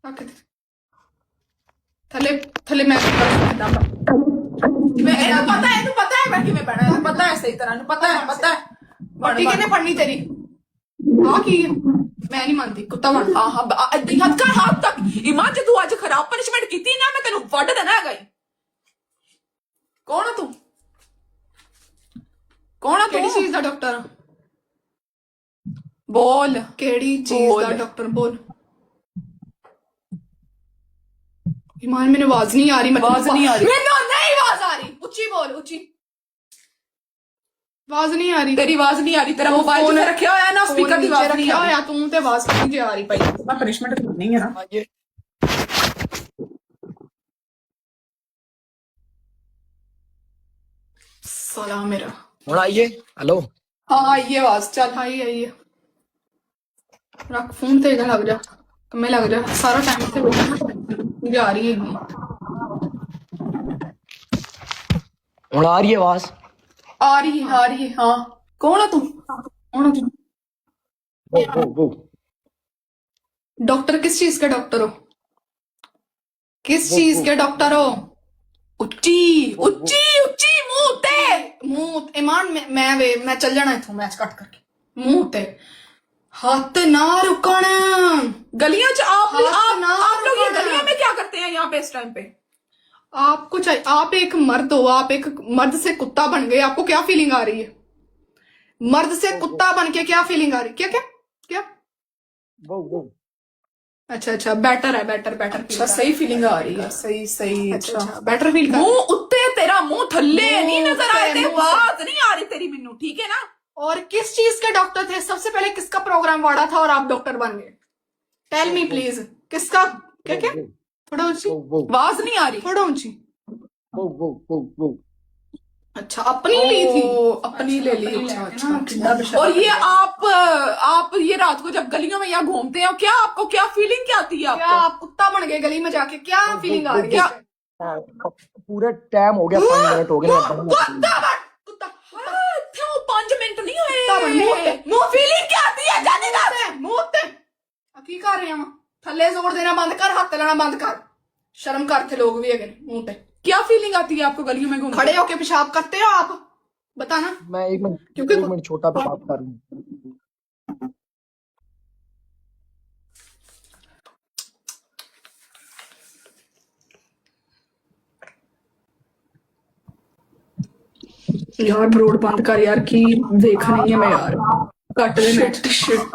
रख दे थले थले मैं पता है मैं किवें पढ़ना है पता है सही तरह पता है पट्टी किने पढ़नी तेरी हां की मैं नहीं मानती कुत्ता बन हद कर हाथ तक ईमान जे तू आज खराब पनिशमेंट कीती ना मैं तेनू वड देना है कौन है तू केड़ी चीज दा डॉक्टर बोल केड़ी चीज दा डॉक्टर बोल ईमान मैंने आवाज नहीं आ रही आवाज नहीं आ रही मैंने नहीं आवाज आ रही उच्ची बोल उच्ची आवाज नहीं आ रही तेरी आवाज नहीं आ रही तेरा मोबाइल जिथे रखा होया ना स्पीकर दी आवाज नहीं आ रही तू ते आवाज नहीं जे आ रही भाई मैं पनिशमेंट करनी है ना ये साला मेरा ਹੁਣ ਆਈਏ हेलो हाँ आइए आवाज चल आइए रख फोन ते लग जा कमे लग जा सारा टाइम से मुझे आ रही है ਹੁਣ ਆ ਰਹੀ है आवाज आ रही है हाँ कौन है तू वो डॉक्टर किस चीज के डॉक्टर हो किस चीज के डॉक्टर हो उच्ची उच्ची उच्ची मुंह ते मुंह ईमान मैं चल जाना इथों मैच कट करके मुंह ते हाथ ना रुकन गलियां च आप लोग ये रुकना। गलियां में क्या करते हैं यहाँ पे इस टाइम पे आपको चाहिए आप एक मर्द हो आप एक मर्द से कुत्ता बन गए आपको क्या फीलिंग आ रही है मर्द से कुत्ता बन के क्या फीलिंग आ रही है क्या वो अच्छा बेटर है बेटर अच्छा सही फीलिंग आ रही है सही अच्छा बेटर फील कर मुंह उत्ते तेरा मुंह थल्ले नहीं नजर आ रहे मुंह से। आवाज नहीं आ रही तेरी मेनू ठीक है ना और किस चीज के डॉक्टर थे सबसे पहले किसका प्रोग्राम वाड़ा था और आप डॉक्टर बन गए टेल मी प्लीज किसका क्या थोड़ा ऊंची आवाज नहीं आ रही थोड़ा ऊंची वो अच्छा अपनी ली थी अपनी ले ली अच्छा और ये आप ये रात को जब गलियों में यहाँ घूमते हैं क्या आपको क्या फीलिंग क्या आती है क्या आपको आप कुत्ता बन गए गली में जाके क्या फीलिंग आ रही है पूरे टाइम हो गया 5 मिनट हो गए कुत्ता बन कुत्ता क्यों 5 मिनट नहीं कुत्ता बन मुंह हुए ते मुंह फीलिंग क्या आती है जाने दा मुंह ते की कर रहे हैं थल्ले जोर देना बंद कर हाथ लाना बंद कर शर्म करते लोग भी है मुंह पे क्या फीलिंग आती है आपको गलियों में घूम खड़े होके पेशाब करते हो आप बताना मैं एक क्योंकि मिनट छोटा पेशाब कर लूं यार ब्रोड बंद कर यार की देख नहीं है मैं यार कट दे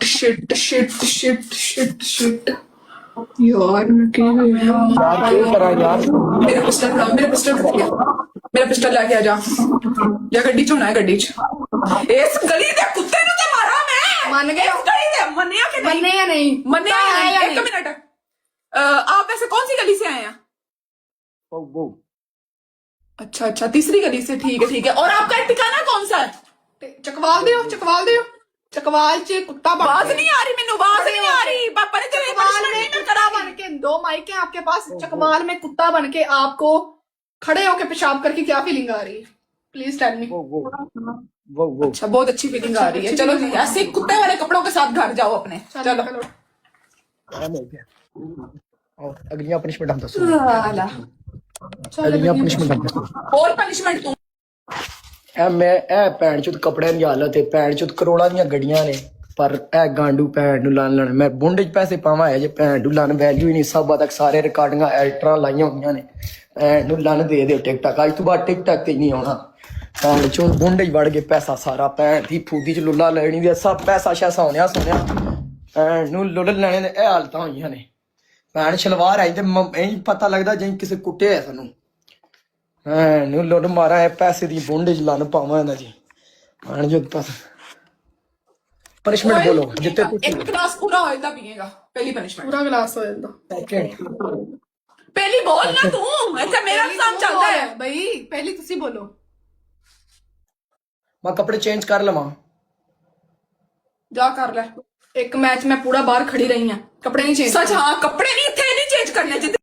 शिट शिट यार मैं क्या यार क्या करा यार मेरा पिस्टल लेके आ जा गड्डी च होना है गड्डी च इस गली दे कुत्ते नु ते मारा मैं मान गए इस गली दे मन्निया के नहीं मन्ने या नहीं मन्निया या नहीं एक मिनट आप वैसे कौन सी गली से आए हैं वो अच्छा तीसरी गली से ठीक है और आपका ठिकाना कौन सा है चकवाल दियो चकवाल च कुत्ता बन आवाज नहीं आ रही मैंने आवाज नहीं आ रही पापा ने तेरे चकवाल में कुत्ता बन के 2 माइक हैं आपके पास चकवाल में कुत्ता बन के आपको खड़े होके पेशाब करके क्या फीलिंग आ रही है प्लीज टेल मी वो अच्छा बहुत अच्छी फीलिंग आ रही है चलो जी ऐसे कुत्ते वाले कपड़ों के साथ घर जाओ अपने चलो टाइम हो गया और अगली पनिशमेंट हम दसो साला अगली पनिशमेंट हम दसो और पनिशमेंट तू ਇਹ ਭੈਣ ਚੋਦ ਕੱਪੜਿਆਂ ਦੀ ਹਾਲਤ ਹੈ ਭੈਣ ਚੋਦ ਕਰੋੜਾਂ ਦੀਆਂ ਗੱਡੀਆਂ ਨੇ ਪਰ ਇਹ ਗਾਂਡੂ ਭੈਣ ਨੂੰ ਲਾਣ ਮੈਂ ਬੁੰਡੇ 'ਚ ਪੈਸੇ ਪਾਵਾਂ ਜੇ ਭੈਣ ਨੂੰ ਲਾਣ ਵੈਲਿਊ ਹੀ ਨਹੀਂ ਸਭਾ ਤੱਕ ਸਾਰੇ ਰਿਕਾਰਡਿੰਗਾਂ ਐਲਟਰਾਂ ਲਾਈਆਂ ਹੋਈਆਂ ਨੇ ਭੈਣ ਨੂੰ ਲਾਣ ਦੇ ਦਿਓ ਟਿਕਟਕ ਅੱਜ ਤੋਂ ਬਾਅਦ ਟਿਕਟਕ ਤੇ ਨਹੀਂ ਆਉਣਾ ਭੈਣ ਚੋਦ ਬੁੰਡੇ 'ਚ ਵੜ ਕੇ ਪੈਸਾ ਸਾਰਾ ਭੈਣ ਦੀ ਫੂਦੀ 'ਚ ਲੁੱਲਾ ਲੈਣੀ ਦੀ ਸਭ ਪੈਸਾ ਸ਼ੈਸਾ ਹੋਣਿਆ ਸੋਨਿਆ ਭੈਣ ਨੂੰ ਲੁੱਲ ਲੈਣੇ ਦੇ ਇਹ ਹਾਲਤਾਂ ਹੋਈਆਂ ਨੇ ਭੈਣ ਸ਼ਲਵਾਰ ਆਈ ਤੇ ਇਹ ਪਤਾ ਲੱਗਦਾ ਜਿਵੇਂ ਕਿਸੇ ਕੁੱਟੇ ਹੈ ਸਾਨੂੰ ਨੂੰ ਲੁੱਟ ਮਾਰਾ ਹੈ ਪੈਸੇ ਦੀ ਬੁੰਡੇ 'ਚ ਲੰਨ ਪਾਵਾਂ ਇਹਨਾਂ ਜੀ ਭੈਣ ਜੋ ਪਨਿਸ਼ਮੈਂਟ ਬੋਲੋ ਜਿੱਤੇ एक गिलास पूरा होएगा पिएगा पहली पनिशमेंट पूरा गिलास हो जाता पहली बोल ना तू ऐसा मेरा काम चलता है भाई पहली तुसी बोलो मैं कपड़े चेंज कर लवां जा कर ले एक मैच में पूरा बाहर खड़ी रही हैं कपड़े नहीं चेंज सच हाँ कपड़े नहीं थे नहीं चेंज करने जितने